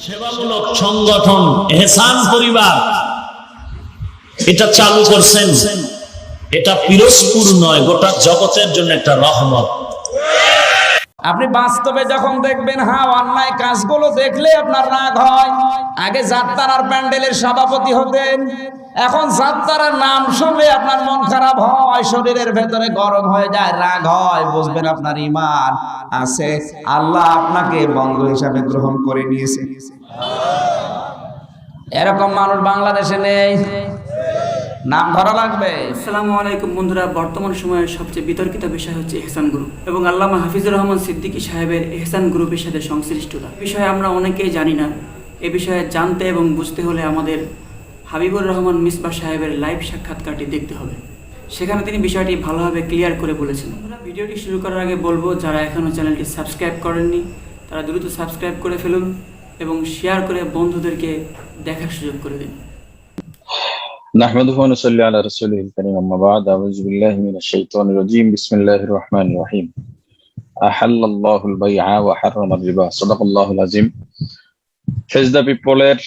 সেবামূলক সংগঠন এহসান পরিবার এটা চালু করছেন। এটা পিরোজপুর নয়, গোটা জগতের জন্য একটা রহমত। আপনি বাস্তবে যখন দেখবেন, হ্যাঁ, অন্যায় কাজগুলো দেখলে আপনার রাগ হয়। আগে যাত্রার প্যান্ডেলের সভাপতি হতেন, এখন যাত্রার নাম শুনলে আপনার মন খারাপ হয়, শরীরের ভেতরে গরম হয়ে যায়, রাগ হয়। বুঝবেন আপনার ঈমান আছে, আল্লাহ আপনাকে বন্ধু হিসাবে গ্রহণ করে নিয়েছে। এরকম মানুষ বাংলাদেশে নেই, নাম ধরা লাগবে। আসসালামু আলাইকুম বন্ধুরা, বর্তমান সময়ের সবচেয়ে বিতর্কিত বিষয় হচ্ছে ehsan গ্রুপ এবং আল্লামা হাফিজুর রহমান সিদ্দিকি সাহেবের ehsan গ্রুপের সাথে সংশ্লিষ্টতা বিষয়ে আমরা অনেকেই জানি না। এ বিষয়ে জানতে এবং বুঝতে হলে আমাদের হাবিবুর রহমান মিসবাহ সাহেবের লাইভ সাক্ষাৎকারটি দেখতে হবে। সেখানে তিনি বিষয়টি ভালোভাবে ক্লিয়ার করে বলেছেন। আমরা ভিডিওটি শুরু করার আগে বলবো, যারা এখনও চ্যানেলটি সাবস্ক্রাইব করেননি তারা দ্রুত সাবস্ক্রাইব করে ফেলুন এবং শেয়ার করে বন্ধুদেরকে দেখার সুযোগ করে দিন। نحمده ونصلي على رسوله الكريم أما بعد أعوذ بالله من الشيطان الرجيم بسم الله الرحمن الرحيم أحل الله البيع وحرم الربا صدق الله العظيم। ফেজদা পিপলের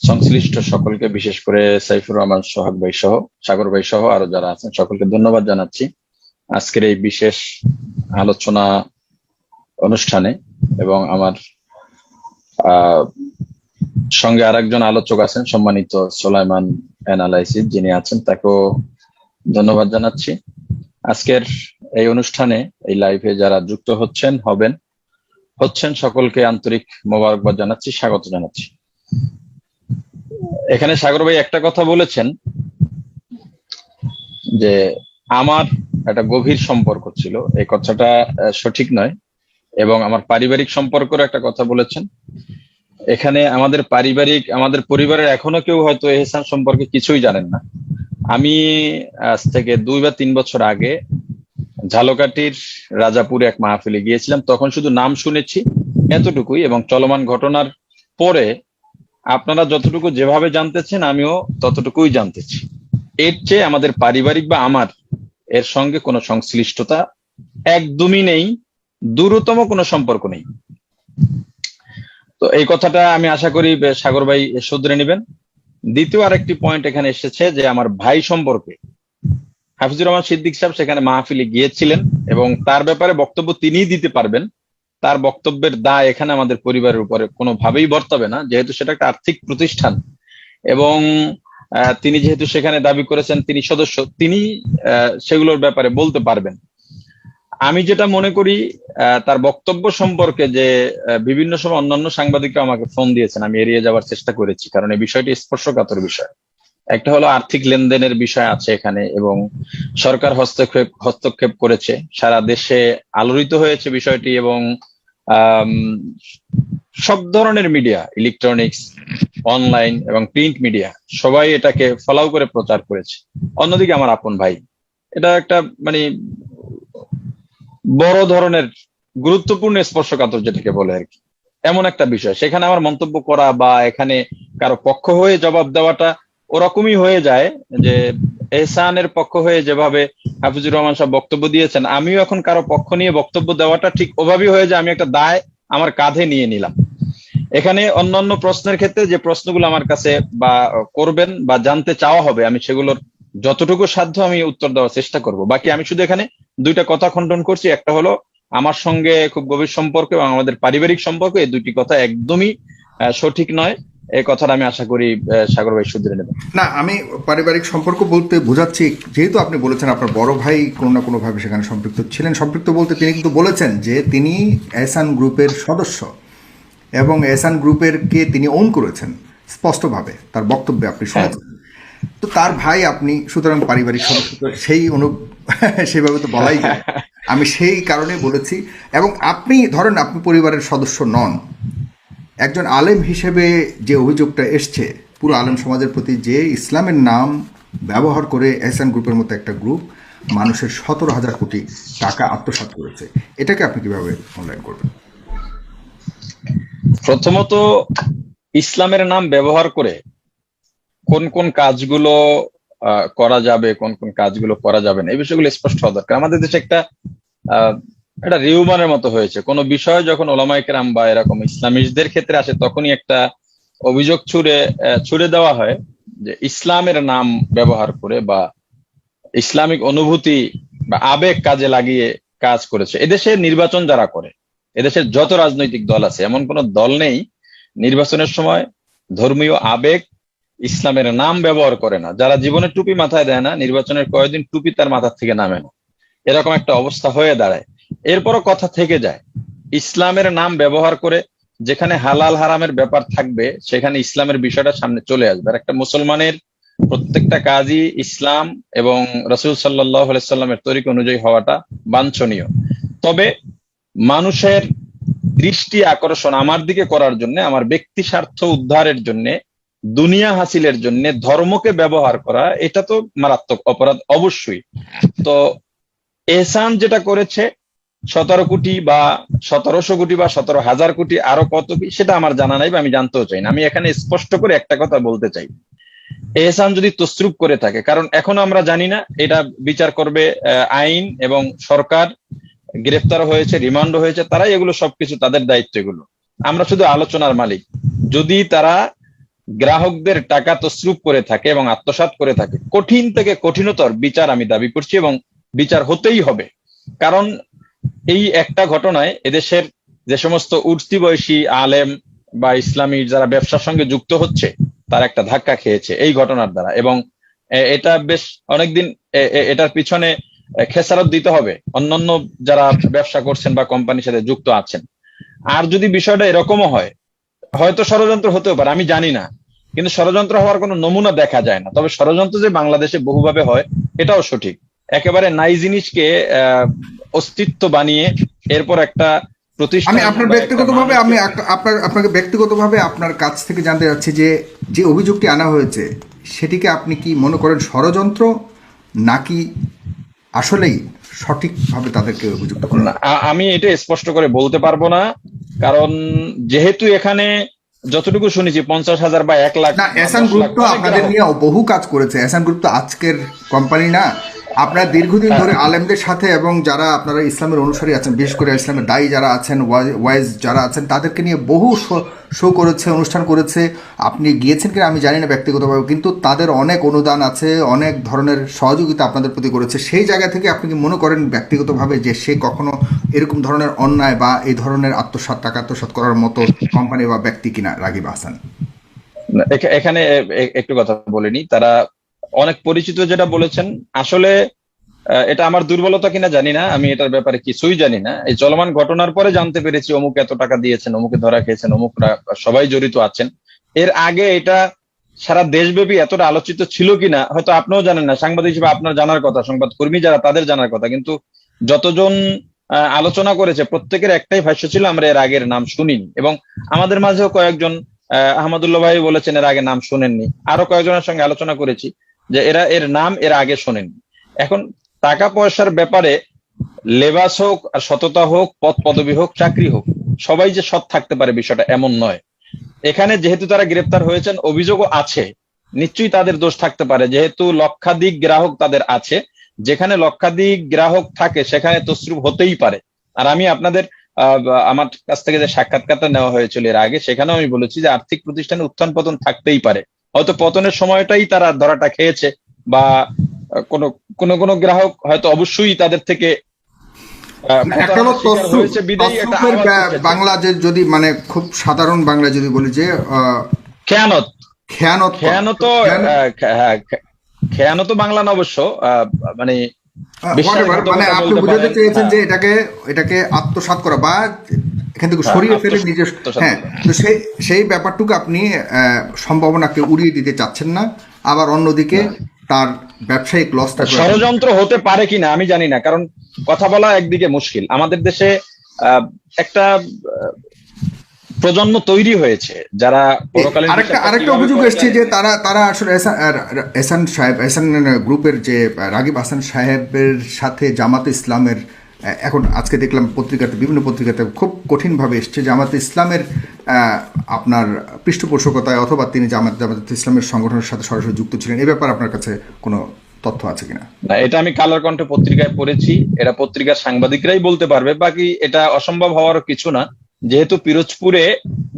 সংশ্লিষ্ট সকলকে, বিশেষ করে সাইফুর রহমান সোহাগ ভাই সহ, সাগর ভাই সহ আরো যারা আছেন সকলকে ধন্যবাদ জানাচ্ছি আজকের এই বিশেষ আলোচনা অনুষ্ঠানে। এবং আমার সঙ্গে আরেকজন আলোচক আছেন, সম্মানিত সুলাইমান এনালাইসিস যিনি আছেন, তাকেও ধন্যবাদ জানাচ্ছি। আজকের এই অনুষ্ঠানে, এই লাইভে যারা যুক্ত হচ্ছেন সকলকে আন্তরিক মোবারকবাদ জানাচ্ছি, স্বাগত জানাচ্ছি। এখানে সাগর ভাই একটা কথা বলেছেন যে আমার একটা গভীর সম্পর্ক ছিল, এই কথাটা সঠিক নয়। এবং আমার পারিবারিক সম্পর্কের একটা কথা বলেছেন। এখানে আমাদের পরিবারের এখনো কেউ হয়তো এহসান সম্পর্কে কিছুই জানেন না। আমি আজ থেকে 2 বা 3 বছর আগে ঝালকাঠির রাজাপুরে এক মাহফিলে গিয়েছিলাম, তখন শুধু নাম শুনেছি এতটুকুই। এবং চলমান ঘটনার পরে আপনারা যতটুকু যেভাবে জানতেছেন আমিও ততটুকুই জানতেছি। এর চেয়ে আমাদের পারিবারিক বা আমার এর সঙ্গে কোনো সংশ্লিষ্টতা একদমই নেই, দূরতম কোনো সম্পর্ক নেই। তো এই কথাটা আমি আশা করি সাগর ভাই শুধরে নেবেন। দ্বিতীয় আরেকটি পয়েন্ট এখানে এসেছে যে আমার ভাই সম্পর্কে হাফিজুর রহমান সিদ্দিক সাহেব সেখানে মাহফিলে গিয়েছিলেন এবং তার ব্যাপারে বক্তব্য তিনিই দিতে পারবেন। তার বক্তব্যের দায় এখানে আমাদের পরিবারের উপরে কোনোভাবেই বর্তাবে না, যেহেতু সেটা একটা আর্থিক প্রতিষ্ঠান এবং তিনি যেহেতু সেখানে দাবি করেছেন তিনি সদস্য, তিনি সেগুলোর ব্যাপারে বলতে পারবেন। আমি যেটা মনে করি তার বক্তব্য সম্পর্কে, যে বিভিন্ন সময় অন্যান্য সাংবাদিকরা আমাকে ফোন দিয়েছেন, আমি এড়িয়ে যাওয়ার চেষ্টা করেছি, কারণ এই বিষয়টি স্পর্শকাতর বিষয়। একটা হলো আর্থিক লেনদেনের বিষয় আছে এখানে এবং সরকার হস্তক্ষেপ করেছে, সারা দেশে আলোড়িত হয়েছে বিষয়টি এবং সব ধরনের মিডিয়া, ইলেকট্রনিক্স, অনলাইন এবং প্রিন্ট মিডিয়া সবাই এটাকে ফলাও করে প্রচার করেছে। অন্যদিকে আমার আপন ভাই, এটা একটা মানে বড় ধরনের গুরুত্বপূর্ণ স্পর্শকাতর যেটাকে বলে আর কি, এমন একটা বিষয়। সেখানে আমার মন্তব্য করা বা এখানে কারো পক্ষ হয়ে জবাব দেওয়াটা ওরকমই হয়ে যায় যে এহসানের পক্ষ হয়ে যেভাবে হাফিজুর রহমান সাহেব বক্তব্য দিয়েছেন, আমিও এখন কারো পক্ষ নিয়ে বক্তব্য দেওয়াটা ঠিক ওভাবেই হয়ে যায়, আমি একটা দায় আমার কাঁধে নিয়ে নিলাম। এখানে অন্যান্য প্রশ্নের ক্ষেত্রে যে প্রশ্নগুলো আমার কাছে বা করবেন বা জানতে চাওয়া হবে, আমি সেগুলোর যতটুকু সাধ্য আমি উত্তর দেওয়ার চেষ্টা করব। বাকি আমি শুধু এখানে 2টা কথা খণ্ডন করছি। একটা হলো আমার সঙ্গে খুব গভীর সম্পর্ক এবং আমাদের পারিবারিক সম্পর্ক, এই 2টি কথা একদমই সঠিক নয়। এই কথাটা আমি আশা করি সাগর ভাই শুধরে নেবেন। না, আমি পারিবারিক সম্পর্ক বলতে বোঝাচ্ছি, যেহেতু আপনি বলেছেন আপনার বড় ভাই কোনো না কোনো ভাবে সেখানে সম্পৃক্ত ছিলেন। সম্পৃক্ত বলতে তিনি কিন্তু বলেছেন যে তিনি ehsan গ্রুপের সদস্য এবং ehsan গ্রুপেরকে তিনি ওন করেছেন স্পষ্টভাবে, তার বক্তব্যে আপনি শুনেছেন। তো তার ভাই আপনি, সুতরাং পারিবারিক সদস্য সেইভাবে তো বলাই যায়। আমি সেই কারণে বলেছি। এবং আপনি ধরেন আপনি পরিবারের সদস্য নন, একজন আলেম হিসেবে যে অভিযোগটা এসছে পুরো আলেম সমাজের প্রতি, যে ইসলামের নাম ব্যবহার করে ehsan গ্রুপের মতো একটা গ্রুপ মানুষের 17,000 কোটি টাকা আত্মসাৎ করেছে, এটাকে আপনি কিভাবে মূল্যায়ন করবেন? প্রথমত, ইসলামের নাম ব্যবহার করে কোন কোন কাজগুলো করা যাবে, কোন কোন কাজগুলো করা যাবে না, এই বিষয়গুলো স্পষ্ট হওয়া দরকার। আমাদের দেশে একটা এটা রিউমারের মতো হয়েছে। কোনো বিষয় যখন ওলামায়ে কেরাম বা এরকম ইসলামিস্টদের ক্ষেত্রে আসে তখনই একটা অভিযোগ ছুড়ে দেওয়া হয় যে ইসলামের নাম ব্যবহার করে বা ইসলামিক অনুভূতি বা আবেগ কাজে লাগিয়ে কাজ করেছে। এদেশে নির্বাচন যারা করে, এদেশের যত রাজনৈতিক দল আছে, এমন কোন দল নেই নির্বাচনের সময় ধর্মীয় আবেগ ইসলামের নাম ব্যবহার করে না। যারা জীবনে টুপি মাথায় দেয় না, নির্বাচনের কয়েকদিন টুপি তার মাথার থেকে নামে না, এরকম একটা অবস্থা হয়ে দাঁড়ায়। এরপরও কথা থেকে যায়, ইসলামের নাম ব্যবহার করে যেখানে হালাল হারামের ব্যাপার থাকবে সেখানে ইসলামের বিষয়টা সামনে চলে আসবে। আর একটা মুসলমানের প্রত্যেকটা কাজই ইসলাম এবং রাসূল সাল্লাল্লাহু আলাইহি সাল্লামের তরিকা অনুযায়ী হওয়াটা বাঞ্ছনীয়। তবে মানুষের দৃষ্টি আকর্ষণ আমার দিকে করার জন্য, আমার ব্যক্তি স্বার্থ উদ্ধারের জন্য, দুনিয়া হাসিলের জন্য ধর্মকে ব্যবহার করা, এটা তো মারাত্মক অপরাধ অবশ্যই। তো এহসান যেটা করেছে 17 কোটি বা 1700 কোটি বা 17,000 কোটি আরো কত কি সেটা আমার জানা নাই বা আমি জানতেও চাই না। আমি এখানে স্পষ্ট করে একটা কথা বলতে চাই, এহসান যদি তসরুপ করে থাকে, কারণ এখনো আমরা জানি না, এটা বিচার করবে আইন এবং সরকার। গ্রেফতার হয়েছে, রিমান্ড হয়েছে, তারাই এগুলো সবকিছু তাদের দায়িত্ব। এগুলো আমরা শুধু আলোচনার মালিক। যদি তারা গ্রাহকদের টাকা তসরুপ করে থাকে এবং আত্মসাৎ করে থাকে, কঠিন থেকে কঠিনতর বিচার আমি দাবি করছি এবং বিচার হতেই হবে। কারণ এই একটা ঘটনায় এদেশের যে সমস্ত উঠতি বয়সী আলেম বা ইসলামী যারা ব্যবসার সঙ্গে যুক্ত হচ্ছে তারা একটা ধাক্কা খেয়েছে এই ঘটনার দ্বারা, এবং এটা বেশ অনেকদিন এটার পিছনে খেসারত দিতে হবে অন্যান্য যারা ব্যবসা করছেন বা কোম্পানির সাথে যুক্ত আছেন। আর যদি বিষয়টা এরকমও হয়, হয়তো ষড়যন্ত্র হতেও পারে, আমি জানি না, কিন্তু ষড়যন্ত্র হওয়ার কোনো নমুনা দেখা যায় না। তবে ষড়যন্ত্র যে বাংলাদেশে বহুভাবে হয় এটাও সঠিক। একেবারে নাই জিনিসকে অস্তিত্ব বানিয়ে এরপর একটা প্রতিষ্ঠান। আমি আপনার ব্যক্তিগতভাবে আপনাকে ব্যক্তিগতভাবে আপনার কাছ থেকে জানতে চাচ্ছি যে যে অভিযোগটি আনা হয়েছে সেটিকে আপনি কি মনে করেন ষড়যন্ত্র, নাকি আসলেই সঠিকভাবে তাদেরকে অভিযুক্ত করেন? আমি এটা স্পষ্ট করে বলতে পারবো না, কারণ যেহেতু এখানে যতটুকু শুনেছি 50,000 বা 1 লাখ। না, এহসান গ্রুপ তো আপনাদের নিয়ে বহু কাজ করেছে। এহসান গ্রুপ তো আজকের কোম্পানি না। আপনারা দীর্ঘদিন ধরে আলেমদের সাথে এবং যারা আপনারা ইসলামের অনুসারী আছেন, বিশেষ করে ইসলামের দায়ী যারা আছেন, ওয়াইজ যারা আছেন, তাদেরকে নিয়ে বহু শো করেছে, অনুষ্ঠান করেছে। আপনি গিয়েছেন কিনা আমি জানি না ব্যক্তিগতভাবে, কিন্তু তাদের অনেক অনুদান আছে, অনেক ধরনের সহযোগিতা আপনাদের প্রতি করেছে। সেই জায়গা থেকে আপনি কি মনে করেন ব্যক্তিগতভাবে যে সে কখনো এরকম ধরনের অন্যায় বা এই ধরনের টাকা আত্মসাৎ করার মতো কোম্পানি বা ব্যক্তি কিনা রাগিব আহসান? এখানে একটু কথা বলিনি, তারা অনেক পরিচিত যেটা বলেছেন, আসলে এটা আমার দুর্বলতা কিনা জানি না, আমি এটার ব্যাপারে কিছুই জানি না। এই চলমান ঘটনার পরে জানতে পেরেছি অমুক এত টাকা দিয়েছেন, অমুকে ধরা খেয়েছেন, অমুকরা সবাই জড়িত আছেন। এর আগে এটা সারা দেশব্যাপী এতটা আলোচিত ছিল কিনা হয়তো আপনিও জানেন না, সাংবাদিক হিসেবে আপনার জানার কথা, সংবাদ কর্মী যারা তাদের জানার কথা। কিন্তু যতজন আলোচনা করেছে প্রত্যেকের একটাই ভাষ্য ছিল, আমরা এর আগের নাম শুনিনি। এবং আমাদের মাঝেও কয়েকজন, আহমদুল্লাহ ভাই বলেছেন এর আগে নাম শোনেননি, আরো কয়েকজনের সঙ্গে আলোচনা করেছি যে এর নাম এর আগে শোনেননি। এখন টাকা পয়সার ব্যাপারে লেবাস হোক আর সততা হোক, পদ পদবি হোক, চাকরি হোক, সবাই যে সৎ থাকতে পারে বিষয়টা এমন নয়। এখানে যেহেতু তারা গ্রেপ্তার হয়েছেন, অভিযোগও আছে, নিশ্চয়ই তাদের দোষ থাকতে পারে, যেহেতু লক্ষাধিক গ্রাহক তাদের আছে। যেখানে লক্ষাধিক গ্রাহক থাকে সেখানে তসরুপ হতেই পারে। আর আমি আপনাদের আমার কাছ থেকে যে সাক্ষাৎকারটা নেওয়া হয়েছিল এর আগে, সেখানেও আমি বলেছি যে আর্থিক প্রতিষ্ঠানে উত্থান পতন থাকতেই পারে। হয়তো পতনের সময়টাই তারা ধরাটা খেয়েছে, বা কোন গ্রাহক হয়তো অবশ্যই তাদের থেকে বাংলা যদি মানে খুব সাধারণ বাংলা যদি বলি যে খেয়ানত বাংলা না অবশ্য, মানে আপনি বুঝাতে চেয়েছেন যে এটাকে আত্মসাৎ করা বা এখান থেকে সরিয়ে ফেলে নিজের, হ্যাঁ, তো সেই ব্যাপারটুকু আপনি সম্ভাবনাকে উড়িয়ে দিতে চাচ্ছেন না। আবার অন্যদিকে তার ব্যবসায়িক লসটা ষড়যন্ত্র হতে পারে কিনা আমি জানি না, কারণ কথা বলা একদিকে মুশকিল। আমাদের দেশে একটা প্রজন্ম তৈরি হয়েছে যারা পরকালীন। আরেকটা অভিযোগ এসছে যে তারা আসলে এহসান সাহেব, এহসান গ্রুপের যে রাগিব আহসান সাহেবের সাথে জামাতে ইসলামের, এখন আজকে দেখলাম পত্রিকাতে, বিভিন্ন পত্রিকাতে খুব কঠিনভাবে এসছে জামাতে ইসলামের আপনার পৃষ্ঠপোষকতায়, অথবা তিনি জামাতে ইসলামের সংগঠনের সাথে সরাসরি যুক্ত ছিলেন। এ ব্যাপারে আপনার কাছে কোনো তথ্য আছে কিনা? না, এটা আমি কালার কণ্ঠে পত্রিকায় পড়েছি, এটা পত্রিকার সাংবাদিকরাই বলতে পারবে, বাকি এটা অসম্ভব হওয়ার কিছু না। যেহেতু পিরোজপুরে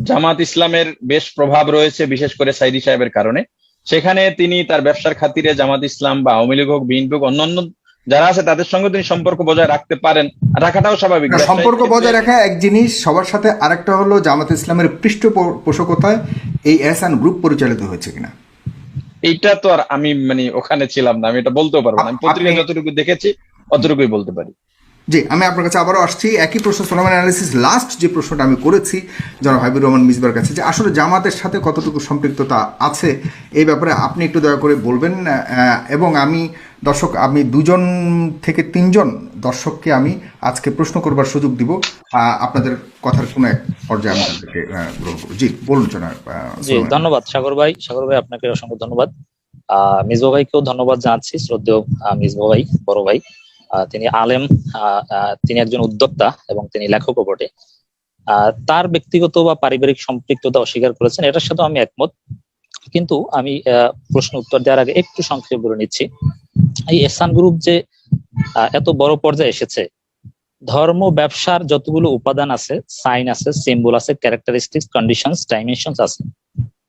জামাত ইসলামের বেশ প্রভাব রয়েছে, বিশেষ করে সাইদি সাহেবের কারণে, সেখানে তিনি তার ব্যবসার খাতিরে জামাত ইসলাম বা আওয়ামী লীগ হোক, বিএনপি হোক, অন্যান্য যারা আছে তাদের সঙ্গে তিনি সম্পর্ক বজায় রাখতে পারেন, রাখাটাও স্বাভাবিক। সম্পর্ক বজায় রাখা এক জিনিস, সবার সাথে আরেকটা হলো জামাত ইসলামের পৃষ্ঠপোষকতায় এই এহসান গ্রুপ পরিচালিত হয়েছে কিনা। এইটা তো আর আমি ওখানে ছিলাম না, আমি এটা বলতেও পারবো না। আমি পত্রিকায় যতটুকু দেখেছি অতটুকুই বলতে পারি। জি, আমি আপনার কাছে আবারও আসছি একই প্রশ্ন, সোলোমান অ্যানালিসিস লাস্ট যে প্রশ্নটা আমি করেছি জনাব হাবিবুর রহমান মিসবার কাছে, যে আসলে জামাতের সাথে কতটুকু সম্পৃক্ততা আছে এই ব্যাপারে আপনি একটু দয়া করে বলবেন। এবং আমি দুজন থেকে তিনজন দর্শককে আমি আজকে প্রশ্ন করবার সুযোগ দিব, আপনাদের কথার কোনো এক পর্যায়ে আমি তাদেরকে গ্রহণ করবো। জি বলুন জনাব। জি, ধন্যবাদ সাগর ভাই। আপনাকে অসংখ্য ধন্যবাদ। মিসবা ভাইকেও ধন্যবাদ জানাচ্ছি, শ্রদ্ধেয় মিসবা ভাই, বড় ভাই। তিনি আলেম, তিনি একজন উদ্যোক্তা এবং তিনি লেখকও বটে। তার ব্যক্তিগত বা পারিবারিক সম্পৃক্ততা অস্বীকার করেছেন, এটার সাথে আমি একমত। কিন্তু আমি প্রশ্ন উত্তর দেওয়ার আগে একটু সংক্ষেপে বলে নিচ্ছি, এই এহসান গ্রুপ যে এত বড় পর্যায়ে এসেছে, ধর্ম ব্যবসার যতগুলো উপাদান আছে, সাইন আছে, সিম্বল আছে, ক্যারেক্টারিস্টিক্স, কন্ডিশনস, ডাইমেনশনস আছে,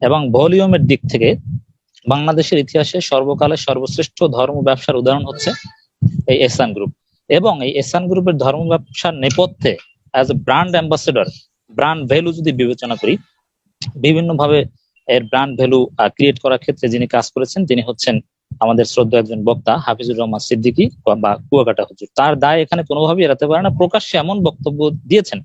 এবং ভলিউমের দিক থেকে বাংলাদেশের ইতিহাসে সর্বকালের সর্বশ্রেষ্ঠ ধর্ম ব্যবসার উদাহরণ হচ্ছে এই এহসান গ্রুপ। এবং এই এহসান গ্রুপের ধর্ম ব্যবসার নেপথ্যে as a brand ambassador, brand value যদি বিবেচনা করি, বিভিন্ন ভাবে এর ব্র্যান্ড ভ্যালু ক্রিয়েট করার ক্ষেত্রে যিনি কাজ করেছেন তিনি হচ্ছেন আমাদের শ্রদ্ধেয় একজন বক্তা হাফিজুর রহমান সিদ্দিকি বা কুয়াকাটা হুজুর। তার দায় এখানে কোনোভাবেই এড়াতে পারে না, প্রকাশ্যে এমন বক্তব্য দিয়েছেন,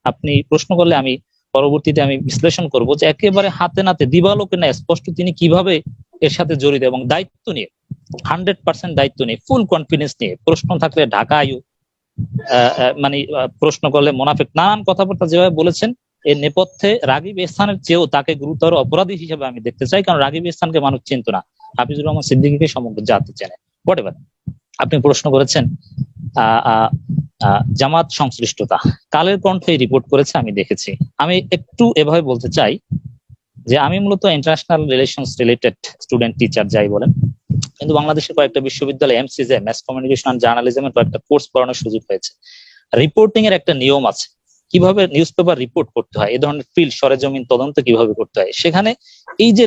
আপনি প্রশ্ন করলে আমি পরবর্তীতে আমি বিশ্লেষণ করব যে একেবারে হাতে নাতে দিবালোকে না স্পষ্ট তিনি কিভাবে এর সাথে জড়িত, এবং দায়িত্ব নিয়ে 100% দায়িত্ব নিয়ে, ফুল কনফিডেন্স নিয়ে, প্রশ্ন থাকলে ঢাকা আয়ু প্রশ্ন করলে মোনাফেক, নানান কথাবার্তা যেভাবে বলেছেন, এর নেপথ্যে রাগিব এহসানের চেয়েও তাকে গুরুতর অপরাধী হিসেবে আমি দেখতে চাই। কারণ রাগিব এহসানকে মানুষ চিনত না, হাফিজুর রহমান সিদ্দিকীকে সমগ্র জাতি চেনে। হোয়াটএভার। আপনি প্রশ্ন করেছেন জামাত সংশ্লিষ্টতা, কালের কণ্ঠে রিপোর্ট করেছে, আমি দেখেছি। আমি একটু এভাবে বলতে চাই যে আমি মূলত international relations related student, teacher যাই বলেন, কিন্তু বাংলাদেশের কয়েকটা বিশ্ববিদ্যালয়ে এমসিজে, ম্যাস কমিউনিকেশন এন্ড জার্নালিজমের কয়েকটা কোর্স পড়ানোর সুযোগ হয়েছে। রিপোর্টিং এর একটা নিয়ম আছে, কিভাবে নিউজ পেপার রিপোর্ট করতে হয়, এই ধরনের ফিল্ড সরেজমিন তদন্ত কিভাবে করতে হয়, সেখানে এই যে